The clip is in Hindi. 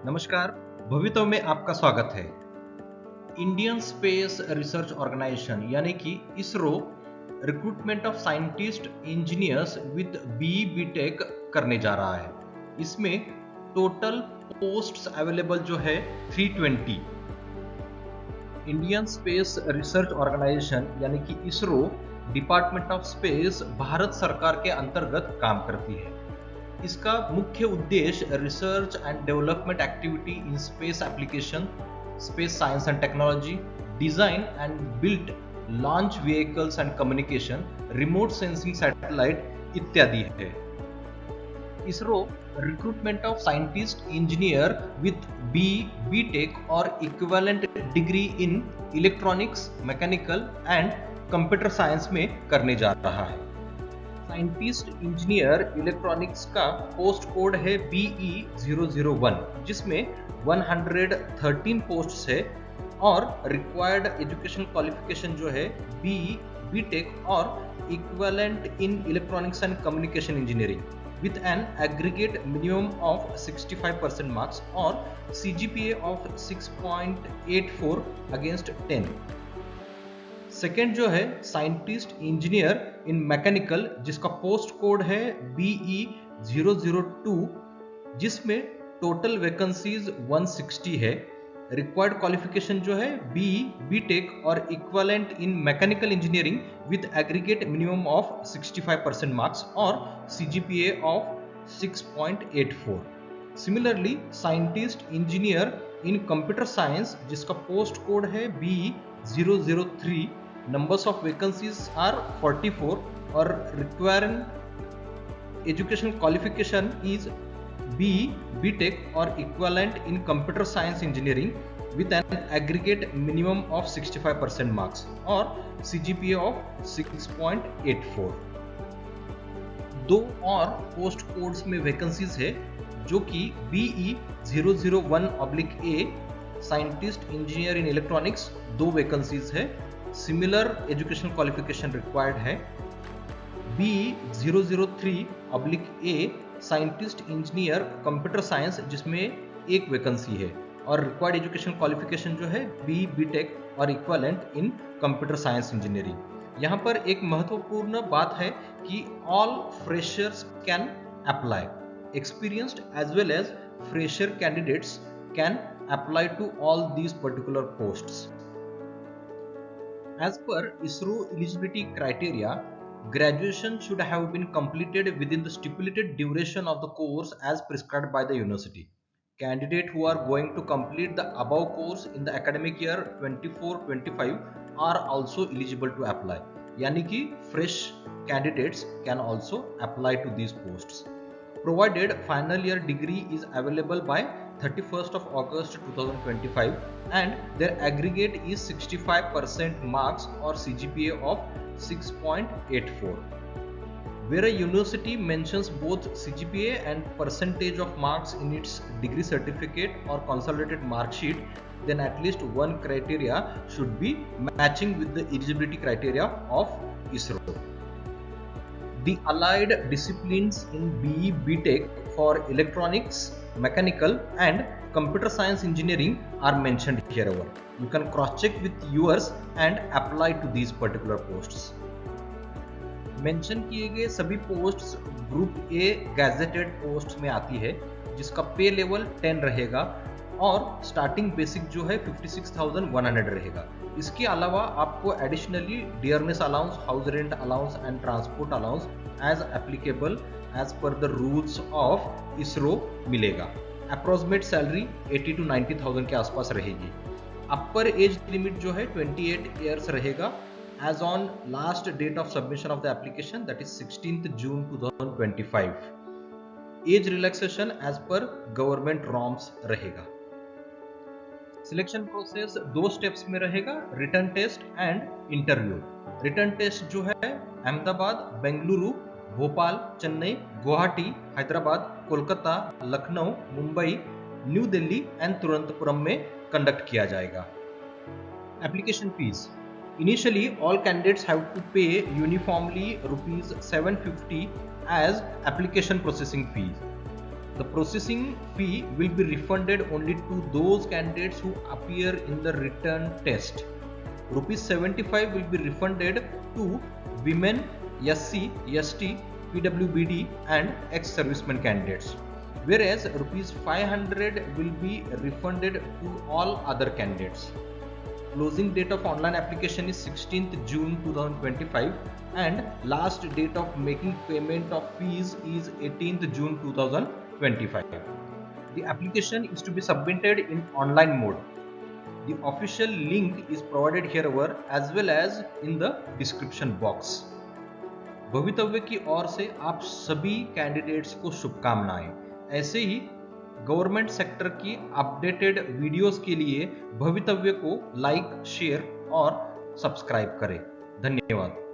नमस्कार, भवितो में आपका स्वागत है। इंडियन स्पेस रिसर्च ऑर्गेनाइजेशन यानी कि ISRO recruitment of scientist engineers with B.Tech करने जा रहा है। इसमें टोटल पोस्ट्स अवेलेबल जो है 320। इंडियन स्पेस रिसर्च ऑर्गेनाइजेशन यानी कि ISRO department of space Bharat सरकार के अंतर्गत काम करती है। इसका मुख्य उद्देश्य research and development activity in space application, space science and technology, design and build launch vehicles and communication, remote sensing satellite इत्यादि है। ISRO recruitment of scientist engineer with B Tech और equivalent degree in electronics, mechanical and computer science में करने जा रहा है। साइंटिस्ट इंजीनियर इलेक्ट्रॉनिक्स का पोस्ट कोड है BE001, जिसमें 113 पोस्ट्स है और रिक्वायर्ड एजुकेशन क्वालिफिकेशन जो है बी.टेक और equivalent in electronics and communication engineering with an aggregate minimum of 65% marks or CGPA of 6.84 against 10. Second जो है साइंटिस्ट इंजीनियर इन मैकेनिकल, जिसका पोस्ट कोड है BE002, जिसमें टोटल वैकेंसीज 160 है। रिक्वायर्ड क्वालिफिकेशन जो है बी.टेक और equivalent in mechanical engineering with aggregate minimum of 65% marks और CGPA of 6.84। Similarly scientist engineer in computer science, जिसका पोस्ट कोड है BE003, numbers of vacancies are 44 और required education qualification is B.टेक और equivalent in computer science engineering with an aggregate minimum of 65% marks और CGPA of 6.84। दो और पोस्ट कोड्स में वैकेंसीज है जो कि BE001/A scientist engineer in electronics, 2 vacancies है। सिमिलर एजुकेशन क्वालिफिकेशन रिक्वायर्ड है। BE003/A scientist engineer computer science, जिसमें 1 वैकेंसी है और रिक्वायर्ड एजुकेशन क्वालिफिकेशन जो है B.टेक और equivalent in computer science engineering. यहाँ पर एक महत्वपूर्ण बात है कि all freshers can apply, experienced as well as fresher candidates can apply to all these particular posts. As per ISRO eligibility criteria, graduation should have been completed within the stipulated duration of the course as prescribed by the university. Candidates who are going to complete the above course in the academic year 24-25 are also eligible to apply. यानी कि fresh candidates can also apply to these posts, provided final year degree is available by 31st of August 2025 and their aggregate is 65% marks or CGPA of 6.84. Where a university mentions both CGPA and percentage of marks in its degree certificate or consolidated mark sheet, then at least one criteria should be matching with the eligibility criteria of ISRO. The allied disciplines in B.टेक for electronics, mechanical and computer science engineering are mentioned hereover. You can cross check with yours and apply to these particular posts. Mention किए गए सभी posts group A gazetted post में आती है, जिसका पे लेवल 10 रहेगा और स्टार्टिंग बेसिक जो है 56,100 रहेगा। इसके अलावा आपको additionally dearness allowance, house rent allowance and transport allowance as applicable as per the rules of ISRO मिलेगा। अप्रोक्सीमेट सैलरी 80 to 90,000 के आसपास रहेगी। अपर एज लिमिट जो है 28 ईयर्स रहेगा age on last date of submission of the application, that is 16th June 2025। Age relaxation as per government norms रहेगा। सिलेक्शन प्रोसेस 2 स्टेप्स में रहेगा, written test and interview. Written test जो है अहमदाबाद, बेंगलुरु, भोपाल, चेन्नई, गुवाहाटी, हैदराबाद, कोलकाता, लखनऊ, मुंबई, न्यू दिल्ली एंड तिरुवनंतपुरम में कंडक्ट किया जाएगा। Application fees initially all candidates have to pay uniformly ₹750 as application processing fees. The processing fee will be refunded only to those candidates who appear in the written test. Rupees 75 will be refunded to women, SC, ST, PWBD and ex-servicemen candidates, whereas rupees 500 will be refunded to all other candidates. Closing date of online application is 16th June 2025 and last date of making payment of fees is 18th June 2025. The application is to be submitted in online mode. The official link is provided here as well as in the description box. भवितव्य की ओर से आप सभी कैंडिडेट्स को शुभकामनाएं। ऐसे ही गवर्नमेंट सेक्टर की अपडेटेड वीडियोस के लिए भवितव्य को लाइक, शेयर और सब्सक्राइब करें। धन्यवाद।